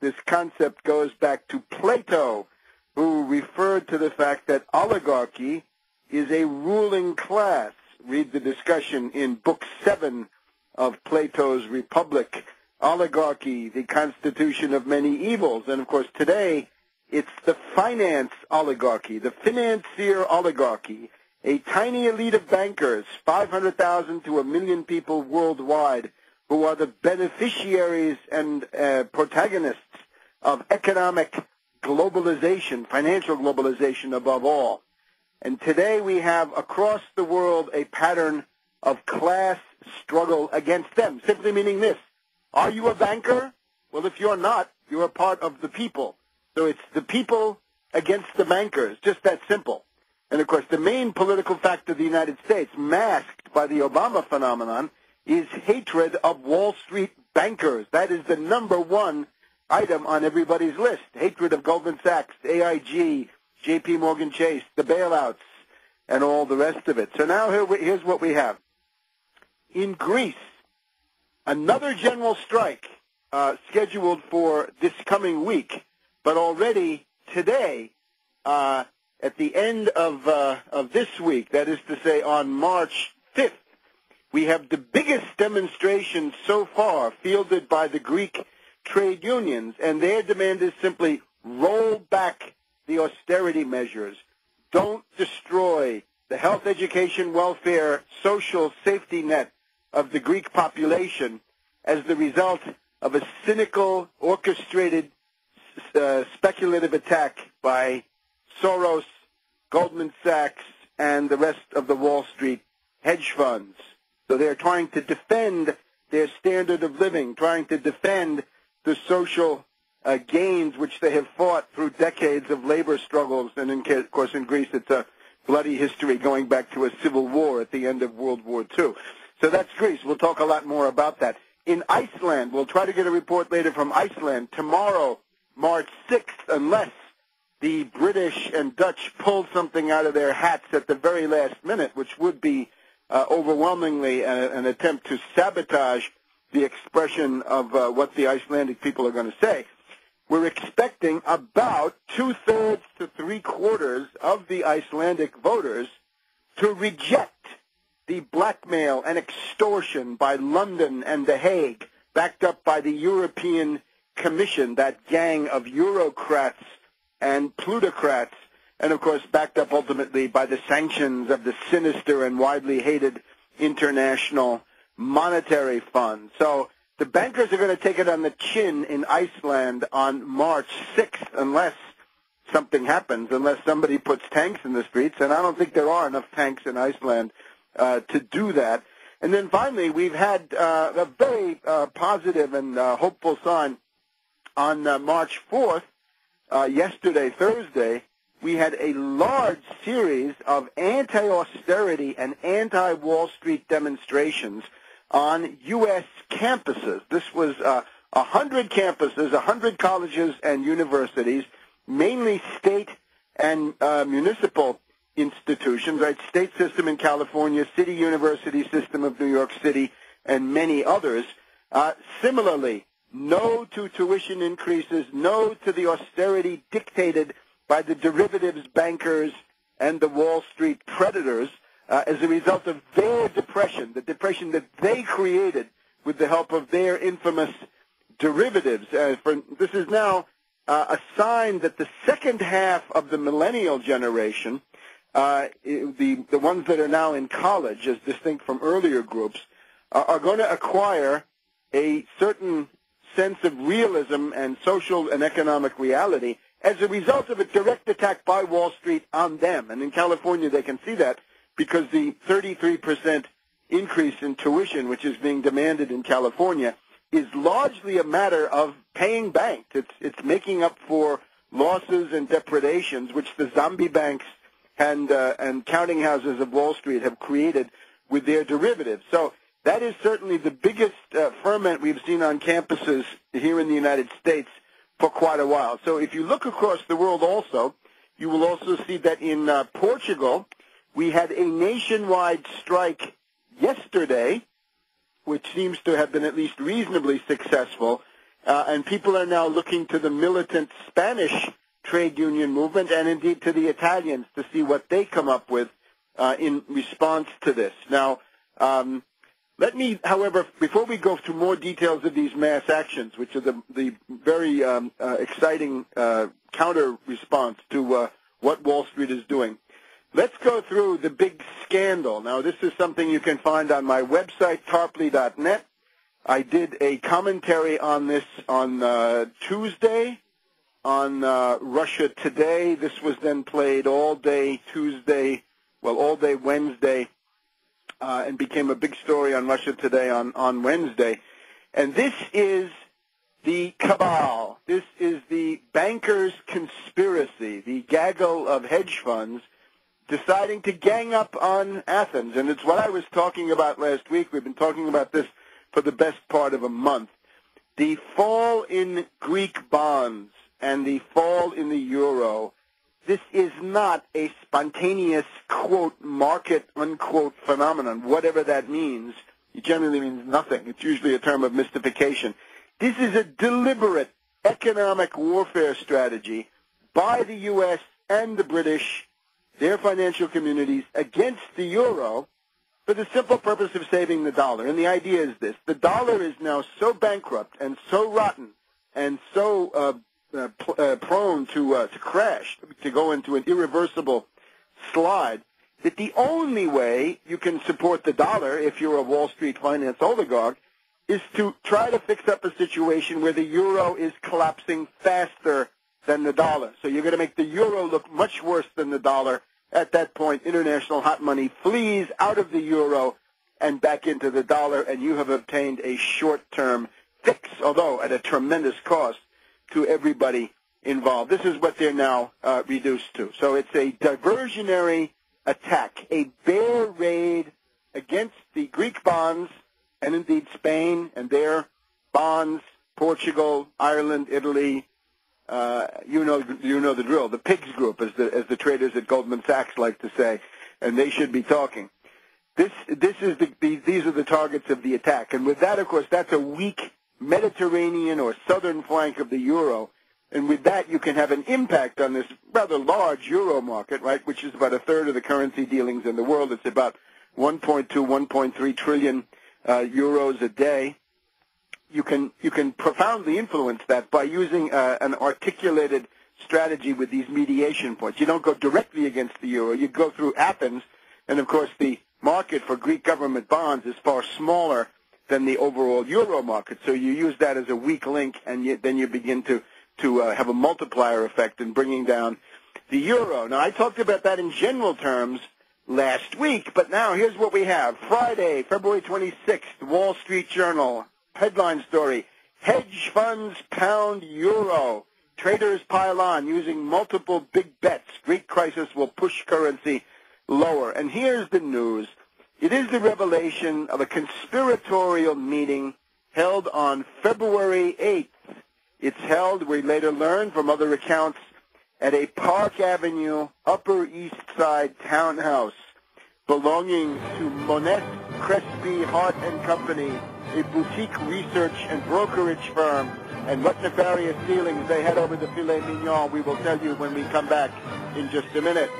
This concept goes back to Plato, who referred to the fact that oligarchy is a ruling class. Read the discussion in Book 7 of Plato's Republic. Oligarchy, the constitution of many evils. And, of course, today it's the finance oligarchy, the financier oligarchy, a tiny elite of bankers, 500,000 to 1 million people worldwide, who are the beneficiaries and protagonists of economic globalization, financial globalization above all. And today we have across the world a pattern of class struggle against them, simply meaning this: are you a banker? Well, if you're not, you're a part of the people. So it's the people against the bankers, just that simple. And, of course, the main political fact of the United States, masked by the Obama phenomenon, is hatred of Wall Street bankers. That is the number one item on everybody's list. Hatred of Goldman Sachs, AIG, JP Morgan Chase, the bailouts, and all the rest of it. So now here's what we have. In Greece, another general strike scheduled for this coming week, but already today, at the end of this week, that is to say on March 5th, we have the biggest demonstration so far fielded by the Greek trade unions, and their demand is simply roll back the austerity measures. Don't destroy the health, education, welfare, social safety net of the Greek population as the result of a cynical, orchestrated, speculative attack by Soros, Goldman Sachs, and the rest of the Wall Street hedge funds. So they're trying to defend their standard of living, trying to defend the social gains which they have fought through decades of labor struggles. And, of course, in Greece, it's a bloody history going back to a civil war at the end of World War II. So that's Greece. We'll talk a lot more about that. In Iceland, we'll try to get a report later from Iceland. Tomorrow, March 6th, unless the British and Dutch pull something out of their hats at the very last minute, which would be overwhelmingly an attempt to sabotage the expression of what the Icelandic people are going to say. We're expecting about 2/3 to 3/4 of the Icelandic voters to reject the blackmail and extortion by London and The Hague, backed up by the European Commission, that gang of Eurocrats and plutocrats, and, of course, backed up ultimately by the sanctions of the sinister and widely hated International Monetary Fund. So the bankers are going to take it on the chin in Iceland on March 6th, unless something happens, unless somebody puts tanks in the streets, and I don't think there are enough tanks in Iceland to do that. And then finally, we've had a very positive and hopeful sign on March 4th, yesterday, Thursday. We had a large series of anti-austerity and anti-Wall Street demonstrations on U.S. campuses. This was 100 campuses, 100 colleges and universities, mainly state and municipal institutions, right? State system in California, City University System of New York City, and many others. Similarly, no to tuition increases, no to the austerity dictated by the derivatives bankers and the Wall Street predators as a result of their depression, the depression that they created with the help of their infamous derivatives. This is now a sign that the second half of the millennial generation, the ones that are now in college, as distinct from earlier groups, are going to acquire a certain sense of realism and social and economic reality as a result of a direct attack by Wall Street on them. And in California, they can see that because the 33% increase in tuition, which is being demanded in California, is largely a matter of paying banks. It's making up for losses and depredations, which the zombie banks and counting houses of Wall Street have created with their derivatives. So that is certainly the biggest ferment we've seen on campuses here in the United States for quite a while. So if you look across the world also, you will also see that in Portugal, we had a nationwide strike yesterday, which seems to have been at least reasonably successful, and people are now looking to the militant Spanish trade union movement and indeed to the Italians to see what they come up with in response to this. Now, let me, however, before we go through more details of these mass actions, which are the very exciting counter response to what Wall Street is doing, let's go through the big scandal. Now, this is something you can find on my website, tarpley.net. I did a commentary on this on Tuesday on Russia Today. This was then played all day Tuesday, well, all day Wednesday, and became a big story on Russia Today on Wednesday. And this is the cabal. This is the bankers' conspiracy, the gaggle of hedge funds deciding to gang up on Athens. And it's what I was talking about last week. We've been talking about this for the best part of a month. The fall in Greek bonds and the fall in the euro, this is not a spontaneous, quote, market, unquote, phenomenon, whatever that means. It generally means nothing. It's usually a term of mystification. This is a deliberate economic warfare strategy by the U.S. and the British, their financial communities, against the euro for the simple purpose of saving the dollar. And the idea is this. The dollar is now so bankrupt and so rotten and so prone to crash, to go into an irreversible slide, that the only way you can support the dollar, if you're a Wall Street finance oligarch, is to try to fix up a situation where the euro is collapsing faster than the dollar. So you're going to make the euro look much worse than the dollar. At that point, international hot money flees out of the euro and back into the dollar, and you have obtained a short-term fix, although at a tremendous cost to everybody involved. This is what they're now reduced to. So it's a diversionary attack, a bear raid against the Greek bonds and indeed Spain and their bonds, Portugal, Ireland, Italy. You know the drill. The pigs group, as the traders at Goldman Sachs like to say, and they should be talking. These are the targets of the attack, and with that, of course, that's a weak Mediterranean or southern flank of the euro, and with that you can have an impact on this rather large euro market, right, which is about a third of the currency dealings in the world. It's about 1.2, 1.3 trillion euros a day. You can profoundly influence that by using an articulated strategy with these mediation points. You don't go directly against the euro. You go through Athens, and of course the market for Greek government bonds is far smaller than the overall euro market. So you use that as a weak link, and then you begin to have a multiplier effect in bringing down the euro. Now, I talked about that in general terms last week, but now here's what we have. Friday, February 26th, Wall Street Journal, headline story, hedge funds pound euro. Traders pile on using multiple big bets. Greek crisis will push currency lower. And here's the news. It is the revelation of a conspiratorial meeting held on February 8th. It's held, we later learned from other accounts, at a Park Avenue, Upper East Side townhouse belonging to Monette Crespi Hart & Company, a boutique research and brokerage firm. And what nefarious dealings they had over the filet mignon, we will tell you when we come back in just a minute.